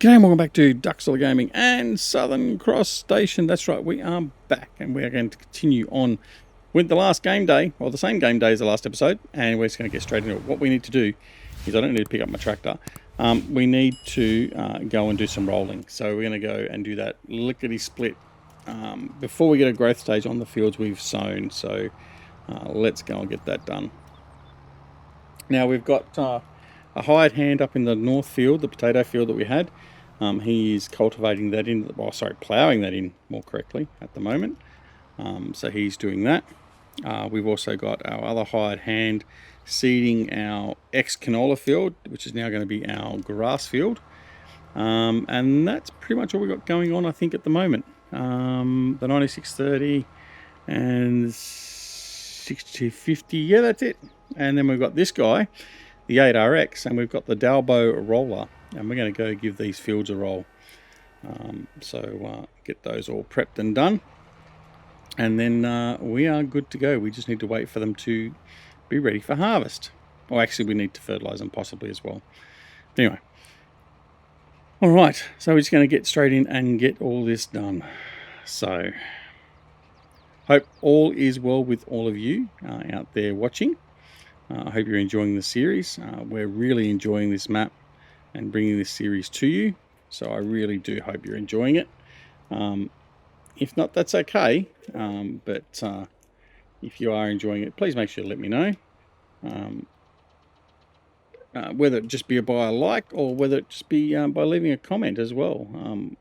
G'day and welcome back to Duckstall Gaming and Southern Cross Station. That's right, we are back and we are going to continue on with the last game day, or the same game day as the last episode, and we're just going to get straight into it. What we need to do is, I don't need to pick up my tractor, we need to go and do some rolling. So we're going to go and do that lickety-split before we get a growth stage on the fields we've sown. So let's go and get that done. Now we've got a hired hand up in the north field, the potato field that we had. He is cultivating that in, well, sorry, ploughing that in more correctly at the moment. So he's doing that. We've also got our other hired hand seeding our ex-canola field, which is now going to be our grass field. And that's pretty much all we've got going on, I think, at the moment. The 9630 and 6050, yeah, that's it. And then we've got this guy, the 8RX, and we've got the Dalbo roller, and we're going to go give these fields a roll. So get those all prepped and done, and then we are good to go. We just need to wait for them to be ready for harvest. Or actually, we need to fertilize them possibly as well. Anyway, all right, so we're just going to get straight in and get all this done. So hope all is well with all of you out there watching. I hope you're enjoying the series. We're really enjoying this map and bringing this series to you. So I really do hope you're enjoying it. If not, that's okay. But if you are enjoying it, please make sure to let me know. Whether it just be by a like or whether it just be by leaving a comment as well.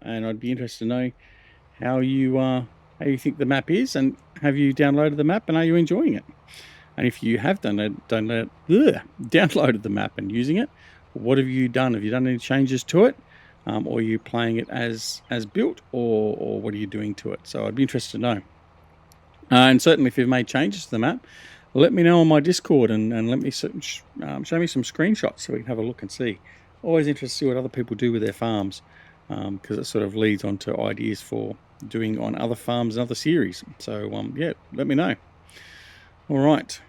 And I'd be interested to know how you think the map is, and have you downloaded the map and are you enjoying it? And if you have downloaded the map and using it, what have you done? Have you done any changes to it? Or are you playing it as built, or what are you doing to it? So I'd be interested to know. And certainly if you've made changes to the map, let me know on my Discord and let me show me some screenshots so we can have a look and see. Always interested to see what other people do with their farms, because it sort of leads on to ideas for doing on other farms and other series. So yeah, let me know. All right,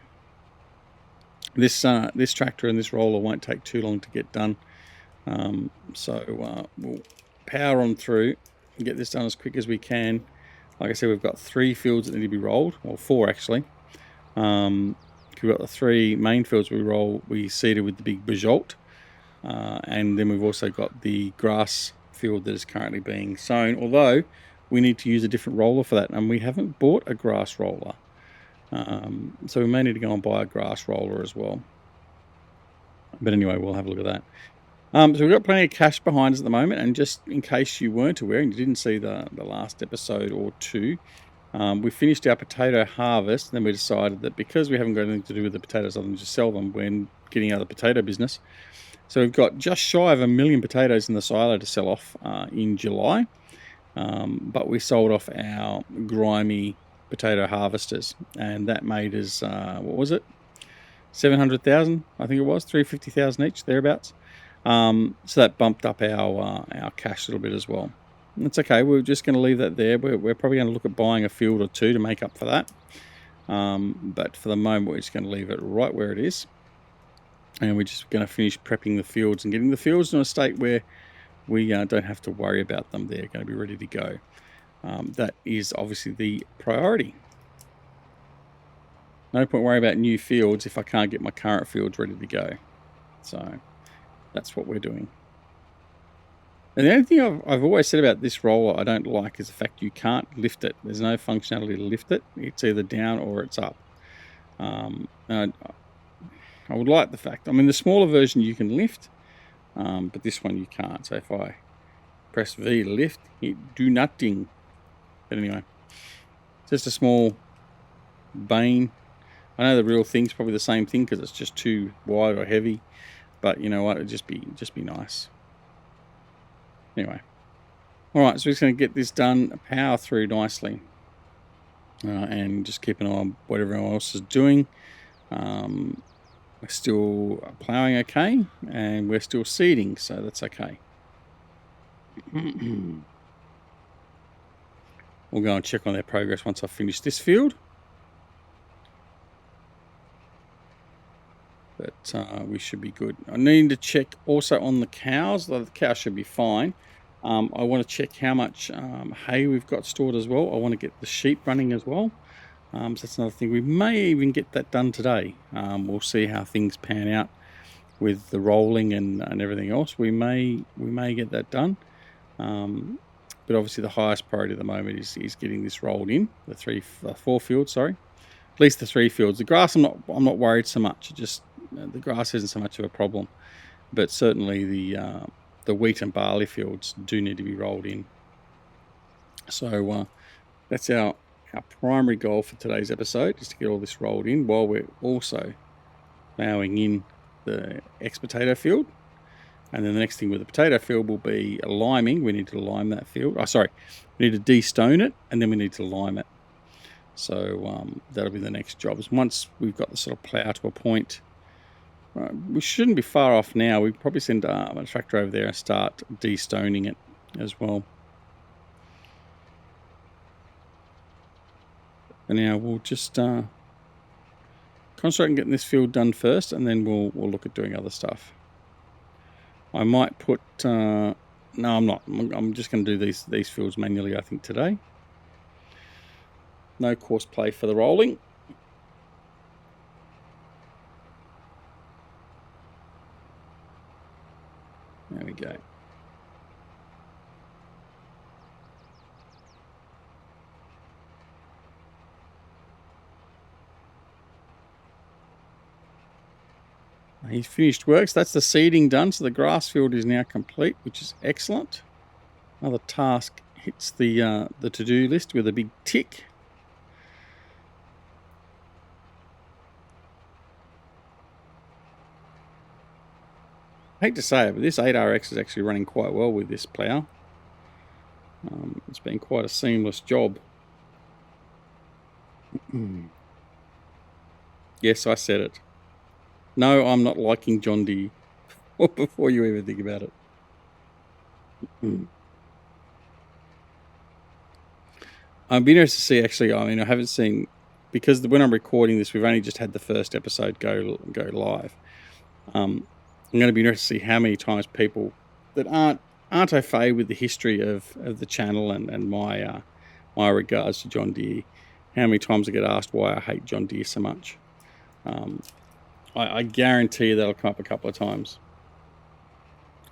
this tractor and this roller won't take too long to get done, so we'll power on through and get this done as quick as we can. Like I said, we've got 3 fields that need to be rolled, or 4 actually. We've got the 3 main fields we seeded with the big Bajolt, and then we've also got the grass field that is currently being sown, although we need to use a different roller for that, and we haven't bought a grass roller. So we may need to go and buy a grass roller as well. But anyway, we'll have a look at that. So we've got plenty of cash behind us at the moment, and just in case you weren't aware and you didn't see the last episode or 2, we finished our potato harvest, and then we decided that because we haven't got anything to do with the potatoes other than just sell them, we're getting out of the potato business. So we've got just shy of 1 million potatoes in the silo to sell off in July, but we sold off our grimy potato harvesters, and that made us what was it, 700,000, I think it was, 350,000 each, thereabouts. So that bumped up our cash a little bit as well. That's okay, we're just going to leave that there. We're probably going to look at buying a field or 2 to make up for that, but for the moment we're just going to leave it right where it is, and we're just going to finish prepping the fields and getting the fields in a state where we don't have to worry about them. They're going to be ready to go. That is obviously the priority. No point worrying about new fields if I can't get my current fields ready to go. So that's what we're doing. And the only thing I've always said about this roller I don't like is the fact you can't lift it. There's no functionality to lift it. It's either down or it's up. And I would like the fact, I mean, the smaller version you can lift, but this one you can't. So if I press V to lift, it do nothing. But anyway, just a small bane. I know the real thing's probably the same thing because it's just too wide or heavy, but you know what, it'd just be nice. Anyway, all right, so we're just going to get this done, power through nicely, and just keep an eye on what everyone else is doing. We're still ploughing okay, and we're still seeding, so that's okay. We'll go and check on their progress once I've finished this field. but we should be good. I need to check also on the cows. The cows should be fine. I want to check how much hay we've got stored as well. I want to get the sheep running as well. So that's another thing. We may even get that done today. We'll see how things pan out with the rolling and everything else. We may get that done. But obviously the highest priority at the moment is getting this rolled in. The 4 fields, sorry. At least the 3 fields. The grass, I'm not worried so much. Just the grass isn't so much of a problem, but certainly the wheat and barley fields do need to be rolled in. So that's our primary goal for today's episode, is to get all this rolled in while we're also ploughing in the ex-potato field. And then the next thing with the potato field will be liming. We need to lime that field. Oh, sorry, we need to de-stone it, and then we need to lime it. So that'll be the next job. Once we've got the sort of plough to a point, we shouldn't be far off now. We probably send a tractor over there and start de-stoning it as well. And now we'll just concentrate on getting this field done first, and then we'll look at doing other stuff. I might put no, I'm not. I'm just going to do these fields manually, I think, today. No course play for the rolling. There we go. He's finished work, so that's the seeding done. So the grass field is now complete, which is excellent. Another task hits the to-do list with a big tick. I hate to say it, but this 8RX is actually running quite well with this plough. It's been quite a seamless job. Yes, I said it. No, I'm not liking John Deere before you even think about it. I'd be interested to see, actually. I mean, I haven't seen, because when I'm recording this, we've only just had the first episode go live. I'm going to be interested to see how many times people that aren't au fait with the history of the channel and my regards to John Deere, how many times I get asked why I hate John Deere so much. I guarantee you that'll come up a couple of times.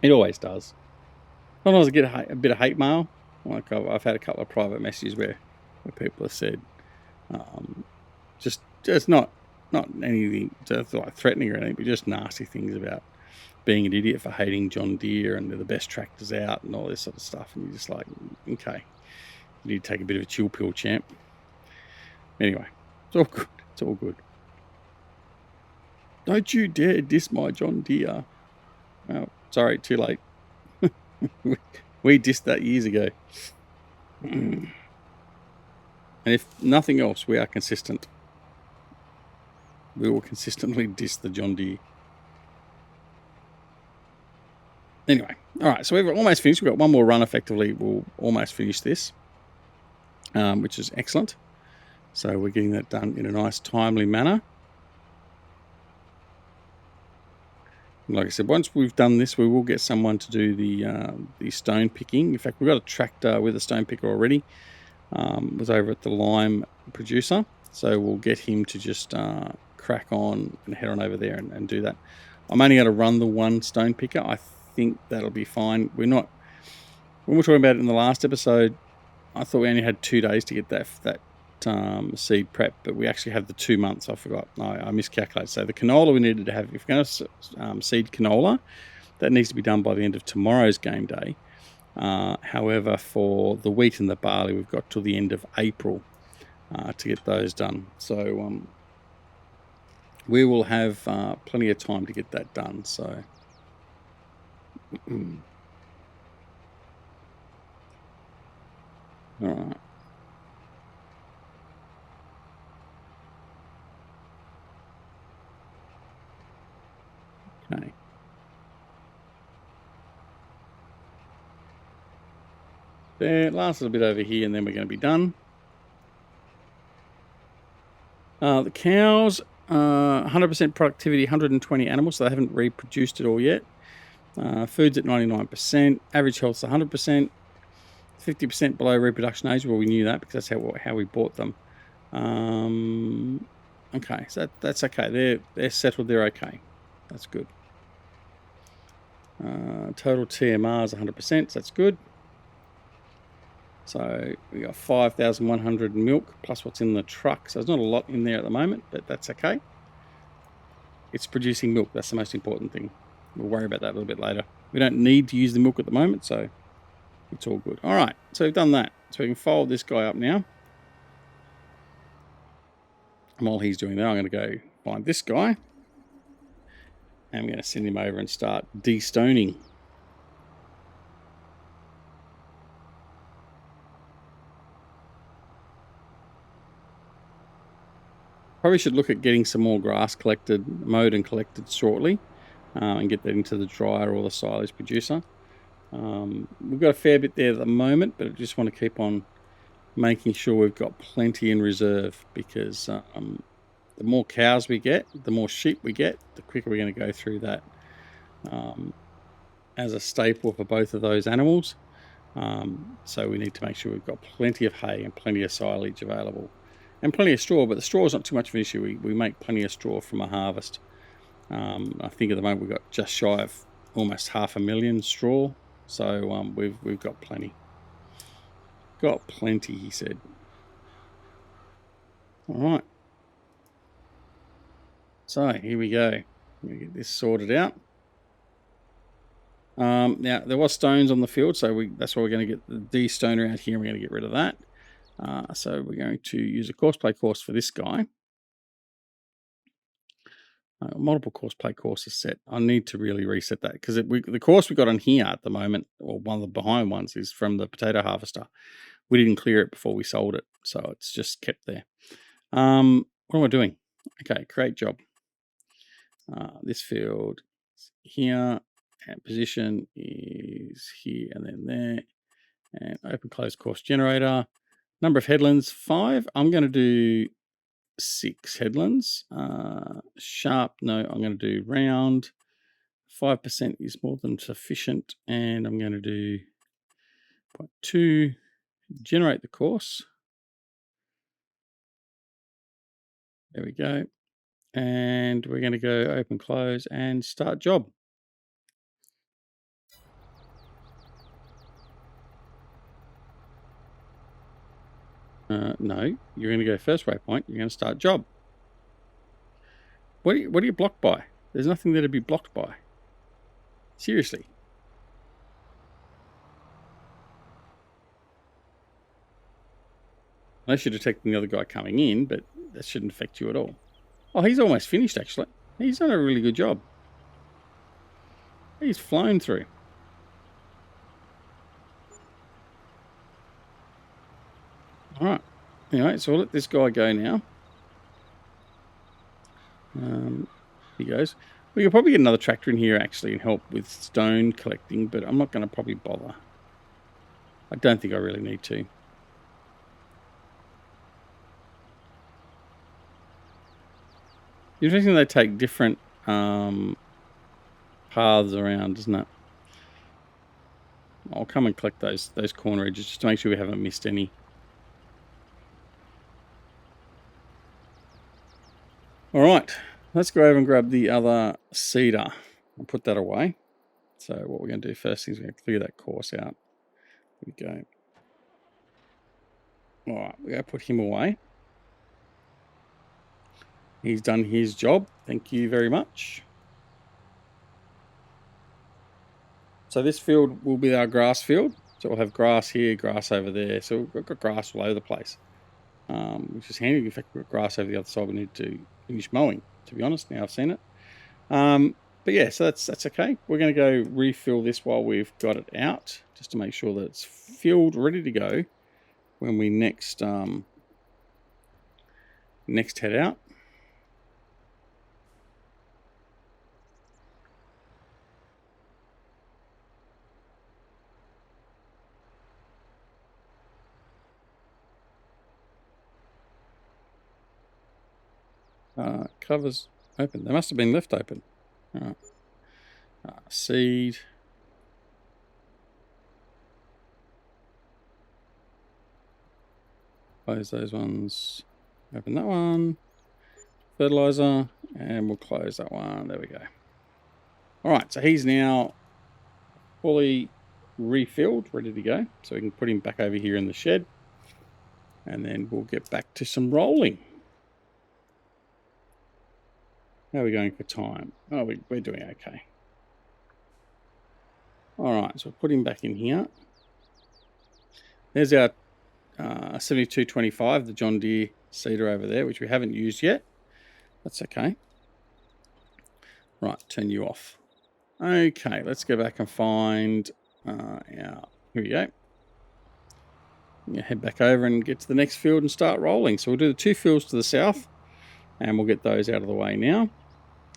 It always does. Sometimes I get a bit of hate mail. Like I've had a couple of private messages where people have said, just not anything like threatening or anything, but just nasty things about being an idiot for hating John Deere and they're the best tractors out and all this sort of stuff. And you're just like, okay, you need to take a bit of a chill pill, champ. Anyway, it's all good. It's all good. Don't you dare diss my John Deere. Oh, sorry, too late. We dissed that years ago. And if nothing else, we are consistent. We will consistently diss the John Deere. Anyway, all right, so we've almost finished. We've got one more run, effectively. We'll almost finish this, which is excellent. So we're getting that done in a nice, timely manner. Like I said, once we've done this, we will get someone to do the stone picking. In fact, we've got a tractor with a stone picker already. Was over at the lime producer. So we'll get him to just crack on and head on over there and do that. I'm only going to run the one stone picker. I think that'll be fine. When we were talking about it in the last episode, I thought we only had 2 days to get that seed prep, but we actually have the 2 months. I forgot. I miscalculated. So the canola we needed to have, if we're going to seed canola, that needs to be done by the end of tomorrow's game day. However, for the wheat and the barley, we've got till the end of April to get those done. So we will have plenty of time to get that done. So all right. Okay. There, last little bit over here, and then we're going to be done. The cows, 100% productivity, 120 animals, so they haven't reproduced it all yet. Food's at 99%, average health's 100%, 50% below reproduction age. Well, we knew that because that's how we bought them. Okay, so that's okay. They're settled. They're okay. That's good. Total TMR is 100%. So that's good. So we got 5,100 milk plus what's in the truck. So there's not a lot in there at the moment, but that's okay. It's producing milk. That's the most important thing. We'll worry about that a little bit later. We don't need to use the milk at the moment, so it's all good. All right, so we've done that. So we can fold this guy up now. And while he's doing that, I'm going to go find this guy. And I'm going to send him over and start de-stoning. Probably should look at getting some more grass collected, mowed and collected shortly, and get that into the dryer or the silage producer. We've got a fair bit there at the moment, but I just want to keep on making sure we've got plenty in reserve, because the more cows we get, the more sheep we get, the quicker we're going to go through that as a staple for both of those animals. So we need to make sure we've got plenty of hay and plenty of silage available. And plenty of straw, but the straw is not too much of an issue. We make plenty of straw from a harvest. I think at the moment we've got just shy of almost 500,000 straw. So we've got plenty. Got plenty, he said. All right. So here we go. I'm going to get this sorted out. Now, there was stones on the field, so that's why we're going to get the de-stoner out here, and we're going to get rid of that. So we're going to use a course play course for this guy. Multiple course play courses set. I need to really reset that, because the course we got on here at the moment, or one of the behind ones, is from the potato harvester. We didn't clear it before we sold it, so it's just kept there. What am I doing? Okay, create job. This field is here, and position is here and then there. And open close course generator. Number of headlands, 5. I'm going to do 6 headlands. Sharp, no, I'm going to do round. 5% is more than sufficient. And I'm going to do 0.2, generate the course. There we go. And we're going to go open close and start job. No, you're going to go first waypoint. You're going to start job. What are you blocked by? There's nothing there to be blocked by. Seriously. Unless you're detecting the other guy coming in, but that shouldn't affect you at all. Oh, he's almost finished, actually. He's done a really good job. He's flown through. All right. Anyway, so we'll let this guy go now. He goes. We could probably get another tractor in here, actually, and help with stone collecting, but I'm not going to probably bother. I don't think I really need to. Interesting they take different paths around, isn't it? I'll come and collect those corner edges just to make sure we haven't missed any. All right, let's go over and grab the other seeder and put that away. So what we're going to do first is we're going to clear that course out. There we go. All right, we're going to put him away. He's done his job. Thank you very much. So this field will be our grass field. So we'll have grass here, grass over there. So we've got grass all over the place, which is handy. In fact, we've got grass over the other side. We need to finish mowing, to be honest. Now I've seen it. But yeah, so that's okay. We're going to go refill this while we've got it out, just to make sure that it's filled, ready to go when we next head out. Covers open. They must have been left open. Seed. Close those ones. Open that one. Fertilizer. And we'll close that one. There we go. Alright, so he's now fully refilled, ready to go. So we can put him back over here in the shed. And then we'll get back to some rolling. How are we going for time? Oh, we're doing okay. Alright, so we'll put him back in here. There's our 7225, the John Deere seeder over there, which we haven't used yet. That's okay. Right, turn you off. Okay, let's go back and find our... Here we go. Head back over and get to the next field and start rolling. So we'll do the 2 fields to the south, and we'll get those out of the way now.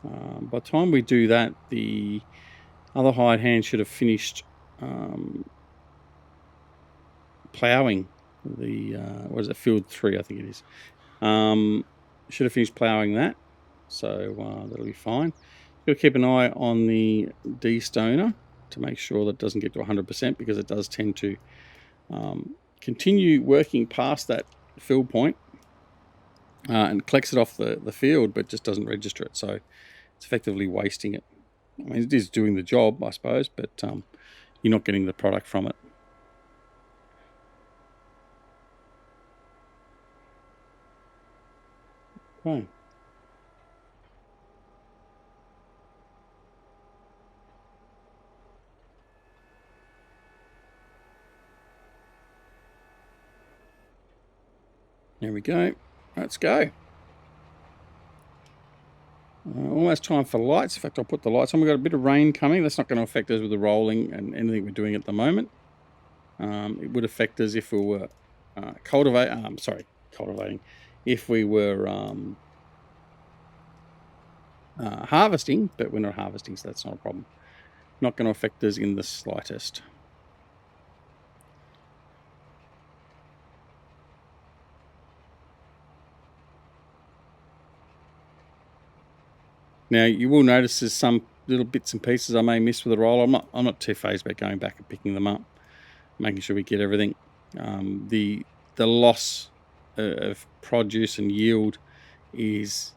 By the time we do that, the other hired hand should have finished ploughing the, what is it, field 3, I think it is. Should have finished ploughing that, so that'll be fine. You'll keep an eye on the de-stoner to make sure that it doesn't get to 100%, because it does tend to continue working past that fill point and collects it off the field, but just doesn't register it, so it's effectively wasting it. I mean, it is doing the job, I suppose, but you're not getting the product from it. Okay. There we go. Let's go. Almost time for lights. In fact, I'll put the lights on. We've got a bit of rain coming. That's not going to affect us with the rolling and anything we're doing at the moment. It would affect us if we were cultivating. If we were harvesting, but we're not harvesting, so that's not a problem. Not going to affect us in the slightest. Now you will notice there's some little bits and pieces I may miss with the roller. I'm not too phased about going back and picking them up, making sure we get everything. The loss of produce and yield is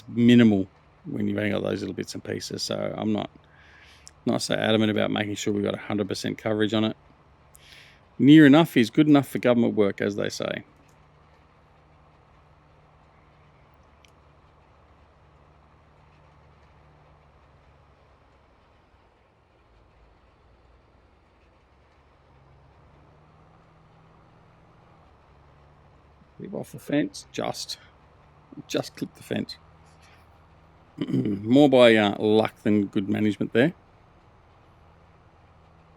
minimal when you've only got those little bits and pieces. So I'm not so adamant about making sure we've got 100% coverage on it. Near enough is good enough for government work, as they say. Leave off the fence, just clip the fence. More by luck than good management there.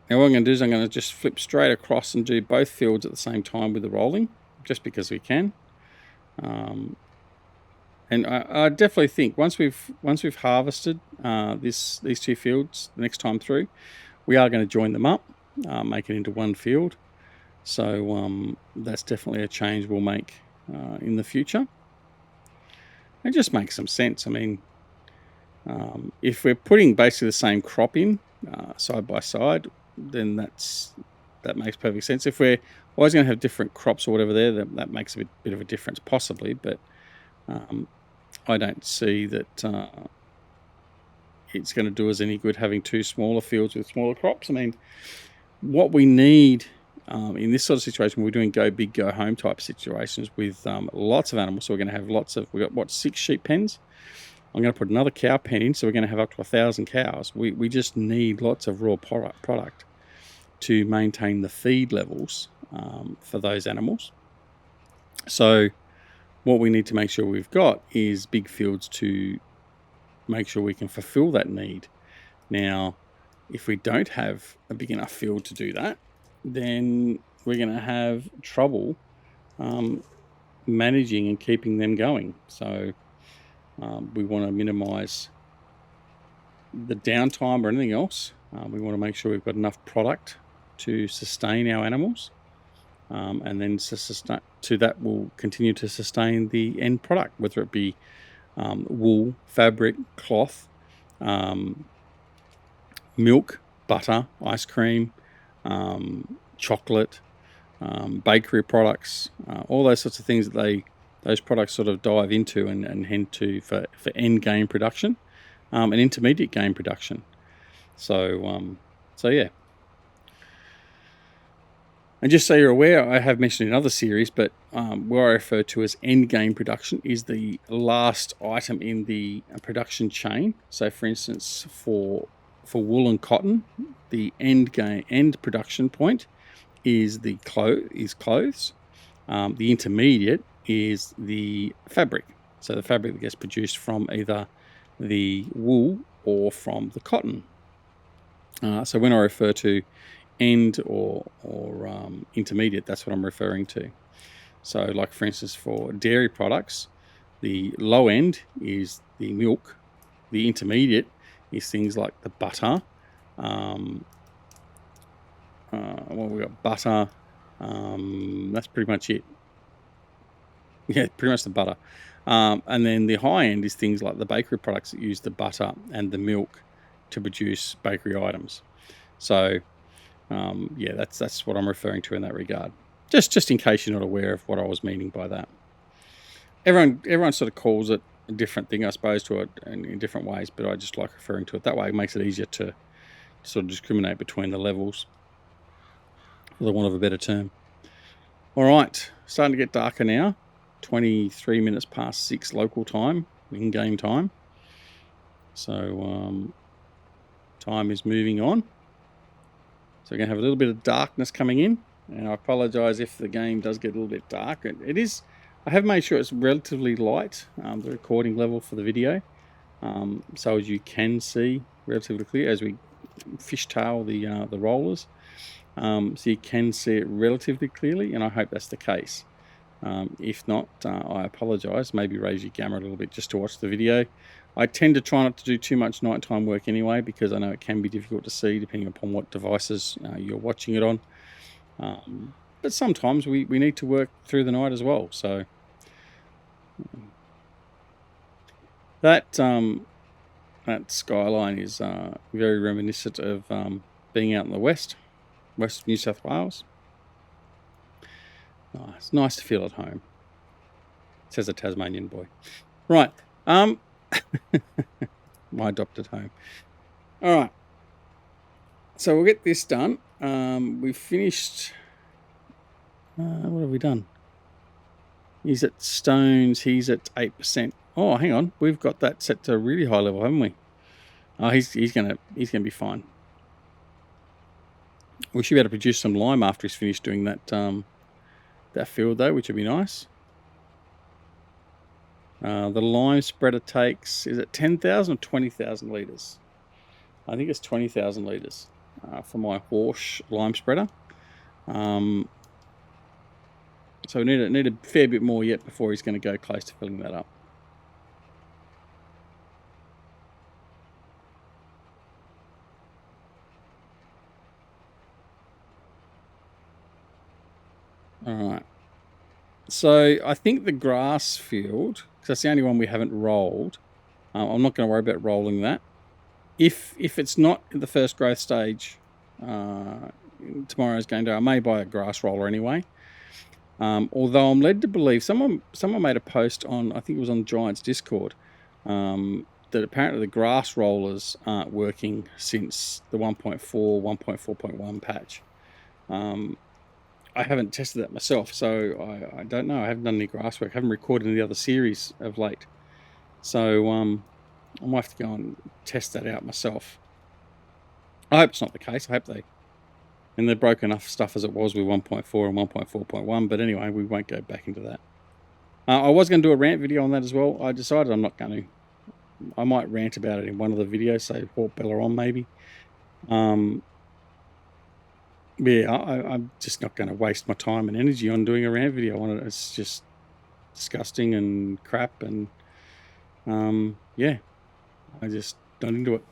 Now what I'm going to do is I'm going to just flip straight across and do both fields at the same time with the rolling, just because we can. And I definitely think once we've harvested these 2 fields the next time through, we are going to join them up, make it into one field. So that's definitely a change we'll make in the future. It just makes some sense. I mean, if we're putting basically the same crop in side by side, then that makes perfect sense. If we're always going to have different crops or whatever there, that makes a bit of a difference possibly, but I don't see that it's going to do us any good having 2 smaller fields with smaller crops. I mean, what we need in this sort of situation, we're doing go big, go home type situations with lots of animals. So we're going to have we've got 6 sheep pens. I'm going to put another cow pen in, so we're going to have up to 1,000 cows. We just need lots of raw product to maintain the feed levels for those animals. So what we need to make sure we've got is big fields to make sure we can fulfill that need. Now, if we don't have a big enough field to do that, then we're going to have trouble managing and keeping them going. So we want to minimize the downtime or anything else. We want to make sure we've got enough product to sustain our animals, and then to that will continue to sustain the end product, whether it be wool, fabric, cloth, milk, butter, ice cream, chocolate, bakery products, all those sorts of things that those products sort of dive into and head to for end game production, and intermediate game production. So yeah. And just so you're aware, I have mentioned in other series, but what I refer to as end game production is the last item in the production chain. So, for instance, for wool and cotton, the end production point is clothes. The intermediate is the fabric. So the fabric that gets produced from either the wool or from the cotton. So when I refer to end or intermediate, that's what I'm referring to. So like for instance, for dairy products, the low end is the milk. The intermediate is things like the butter. Well, we've got butter. That's pretty much it. Yeah, pretty much the butter. And then the high end is things like the bakery products that use the butter and the milk to produce bakery items. So yeah, that's what I'm referring to in that regard. Just in case you're not aware of what I was meaning by that. Everyone sort of calls it a different thing, I suppose, to it in different ways, but I just like referring to it that way. It makes it easier to sort of discriminate between the levels, for the want of a better term. All right, starting to get darker now. 23 minutes past 6 local time, in-game time. So time is moving on. So we're going to have a little bit of darkness coming in. And I apologise if the game does get a little bit dark. It is. I have made sure it's relatively light, the recording level for the video. So as you can see relatively clear as we fishtail the rollers. So you can see it relatively clearly, and I hope that's the case. If not, I apologise. Maybe raise your gamma a little bit just to watch the video. I tend to try not to do too much nighttime work anyway, because I know it can be difficult to see depending upon what devices you're watching it on. But sometimes we need to work through the night as well. So that skyline is very reminiscent of being out in the west of New South Wales. Oh, it's nice to feel at home, says a Tasmanian boy. Right. My adopted home. All right. So we'll get this done. We've finished. What have we done? He's at stones. He's at 8%. Oh, hang on. We've got that set to a really high level, haven't we? Oh, he's gonna be fine. We should be able to produce some lime after he's finished doing that that field though, which would be nice. The lime spreader takes, is it 10,000 or 20,000 litres? I think it's 20,000 litres for my Horsch lime spreader. So we need a fair bit more yet before he's going to go close to filling that up. All right. So I think the grass field, because that's the only one we haven't rolled. I'm not going to worry about rolling that. If it's not in the first growth stage, tomorrow's game day, I may buy a grass roller anyway. Although I'm led to believe someone made a post on, I think it was on Giants Discord, that apparently the grass rollers aren't working since the 1.4, 1.4.1 patch. I haven't tested that myself, so I don't know. I haven't done any grass work. I haven't recorded any other series of late. So I might have to go and test that out myself. I hope it's not the case. I hope and they broke enough stuff as it was with 1.4 and 1.4.1. But anyway, we won't go back into that. I was going to do a rant video on that as well. I decided I'm not going to. I might rant about it in one of the videos, say Hawk Bella on maybe. Yeah, I'm just not going to waste my time and energy on doing a rant video on it. It's just disgusting and crap, and yeah, I just not into it.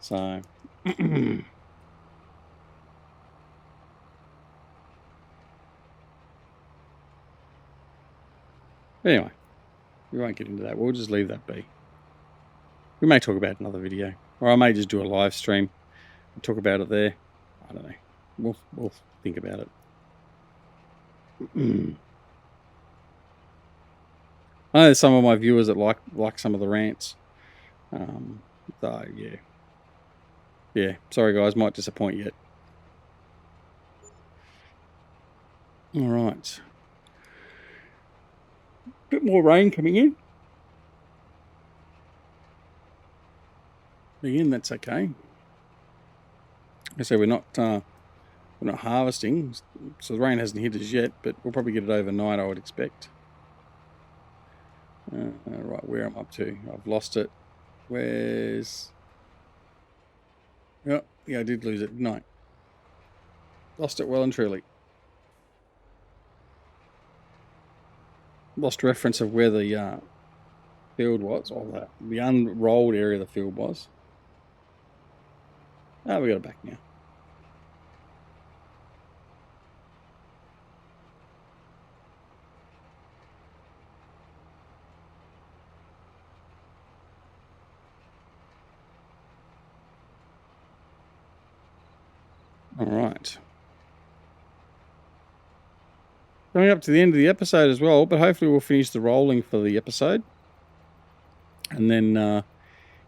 So anyway, We won't get into that. We'll just leave that be. We may talk about it in another video, or I may just do a live stream and talk about it there. I don't know. We'll think about it. I know there's some of my viewers that like some of the rants. So yeah. Sorry guys, might disappoint yet. All right. Bit more rain coming in. Again, that's okay. So we're not harvesting, so the rain hasn't hit us yet, but we'll probably get it overnight, I would expect. Right, where I'm up to, I've lost it. Where's? Oh, yeah, I did lose it, didn't I? Lost it well and truly. Lost reference of where the field was, or the unrolled area of the field was. Oh, we got it back now. All right. Coming up to the end of the episode as well, but hopefully we'll finish the rolling for the episode. And then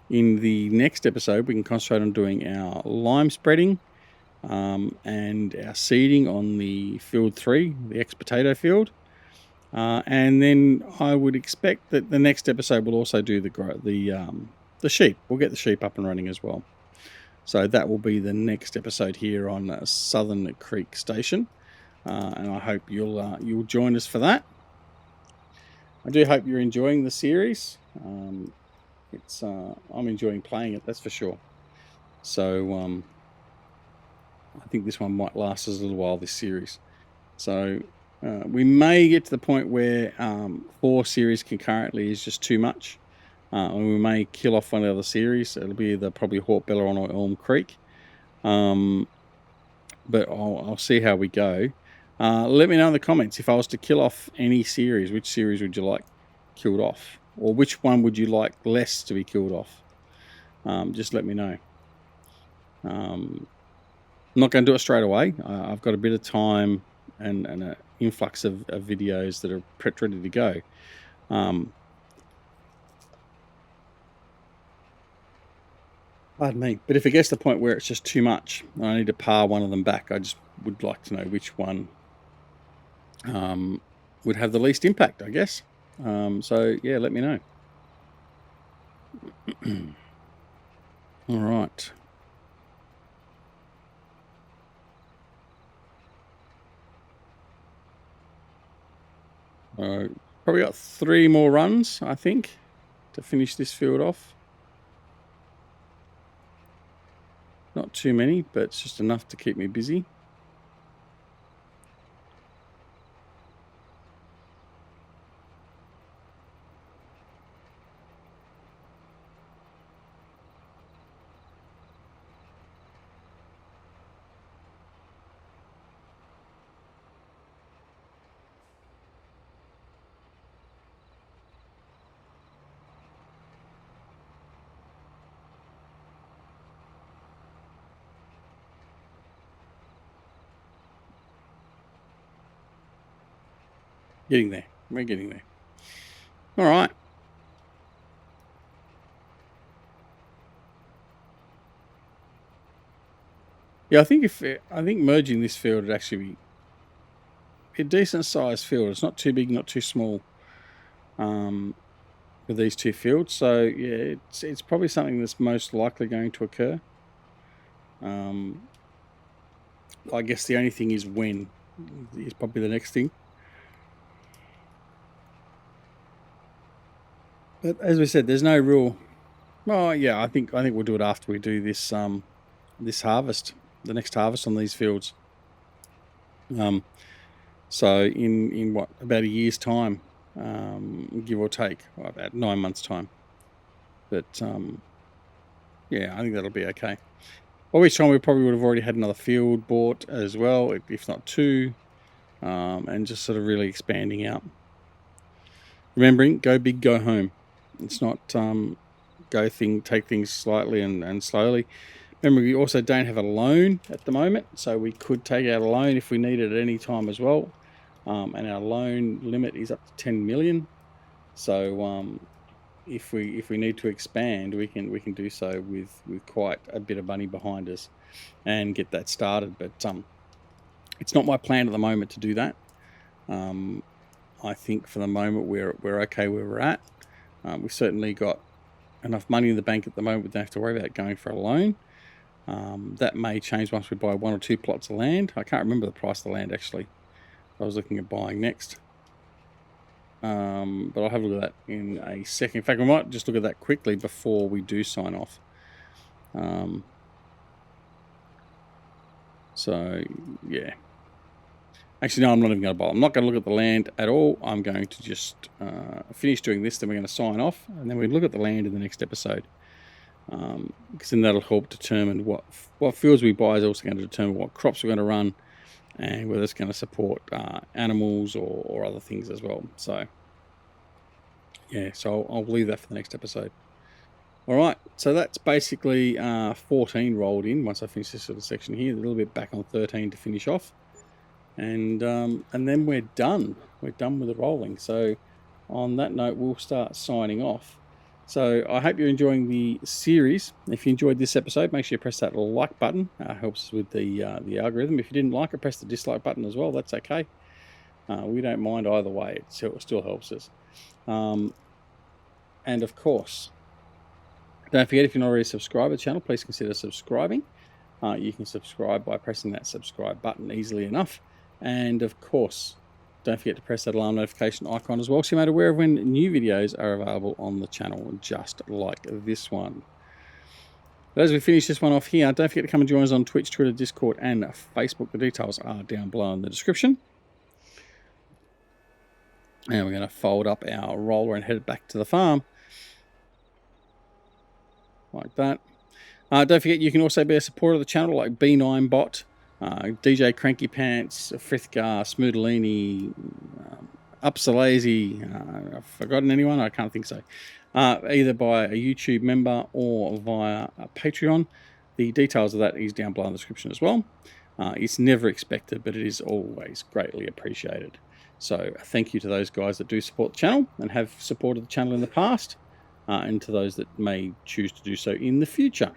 in the next episode, we can concentrate on doing our lime spreading and our seeding on the field 3, the ex-potato field. And then I would expect that the next episode will also do the sheep. We'll get the sheep up and running as well. So that will be the next episode here on Southern Creek Station. And I hope you'll join us for that. I do hope you're enjoying the series. I'm enjoying playing it, that's for sure. So I think this one might last us a little while, this series. So we may get to the point where 4 series concurrently is just too much. And we may kill off one of the other series. It'll be either probably Hawk Belleron or Elm Creek. But I'll see how we go. Let me know in the comments, if I was to kill off any series, which series would you like killed off? Or which one would you like less to be killed off? Just let me know. I'm not going to do it straight away. I've got a bit of time and an influx of videos that are ready to go. Pardon me. But if it gets to the point where it's just too much, I need to par one of them back, I just would like to know which one would have the least impact, I guess. So yeah, let me know. All right. Probably got 3 more runs, I think, to finish this field off. Not too many, but it's just enough to keep me busy. Getting there. We're getting there. All right. Yeah, I think merging this field would actually be a decent sized field. It's not too big, not too small. With these 2 fields, so yeah, it's probably something that's most likely going to occur. I guess the only thing is when is probably the next thing. But as we said, there's no real. Oh yeah, I think we'll do it after we do this this harvest, the next harvest on these fields. So in what, about a year's time, give or take, about 9 months' time. But yeah, I think that'll be okay. By which time we probably would have already had another field bought as well, if not 2, and just sort of really expanding out. remembering, go big, go home. It's not take things slightly and slowly. Remember, we also don't have a loan at the moment, so we could take out a loan if we need it at any time as well. And our loan limit is up to 10 million. So if we need to expand, we can do so with quite a bit of money behind us and get that started. But it's not my plan at the moment to do that. I think for the moment we're okay where we're at. We've certainly got enough money in the bank at the moment. We don't have to worry about going for a loan. That may change once we buy 1 or 2 plots of land. I can't remember the price of the land actually. I was looking at buying next. But I'll have a look at that in a second. In fact, we might just look at that quickly before we do sign off. So, yeah. Actually, no, I'm not even going to bother. I'm not going to look at the land at all. I'm going to just finish doing this, then we're going to sign off, and then we look at the land in the next episode. Because then that'll help determine what fields we buy is also going to determine what crops we're going to run and whether it's going to support animals or other things as well. So, yeah, so I'll leave that for the next episode. All right, so that's basically 14 rolled in once I finish this little section here. A little bit back on 13 to finish off. And then we're done. We're done with the rolling. So on that note, we'll start signing off. So I hope you're enjoying the series. If you enjoyed this episode, make sure you press that like button. Helps with the algorithm. If you didn't like it, press the dislike button as well. That's okay. We don't mind either way. It still helps us. And of course, don't forget, if you're not already subscribed to the channel, please consider subscribing. You can subscribe by pressing that subscribe button easily enough. And of course, don't forget to press that alarm notification icon as well, so you're made aware of when new videos are available on the channel, just like this one. But as we finish this one off here, don't forget to come and join us on Twitch, Twitter, Discord, and Facebook. The details are down below in the description. And we're going to fold up our roller and head back to the farm. Like that. Don't forget, you can also be a supporter of the channel, like B9Bot, DJ Cranky Pants, Frithgar, Smoodalini, Upsalazy. I've forgotten anyone? I can't think so. Either by a YouTube member or via a Patreon. The details of that is down below in the description as well. It's never expected, but it is always greatly appreciated. So thank you to those guys that do support the channel and have supported the channel in the past, and to those that may choose to do so in the future.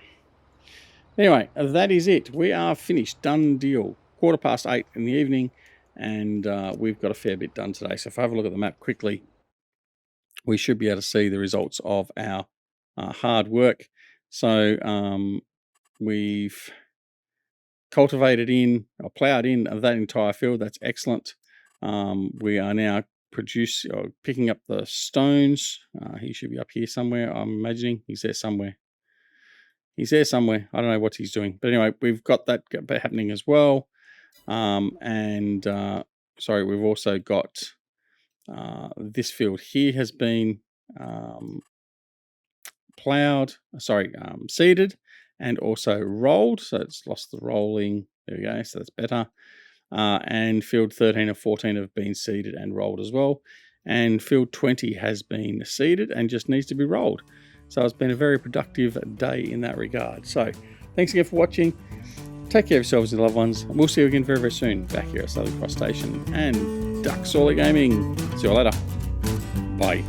Anyway, that is it. We are finished. Done deal. 8:15 in the evening, and we've got a fair bit done today. So if I have a look at the map quickly, we should be able to see the results of our hard work. So we've cultivated in, or ploughed in that entire field. That's excellent. We are now picking up the stones. He should be up here somewhere, I'm imagining. He's there somewhere. He's there somewhere. I don't know what he's doing. But anyway, we've got that happening as well. Sorry, we've also got this field here has been seeded and also rolled. So it's lost the rolling. There we go. So that's better. And field 13 and 14 have been seeded and rolled as well. And field 20 has been seeded and just needs to be rolled. So it's been a very productive day in that regard. So thanks again for watching. Take care of yourselves and loved ones. We'll see you again very, very soon back here at Southern Cross Station and Duck Solar Gaming. See you later. Bye.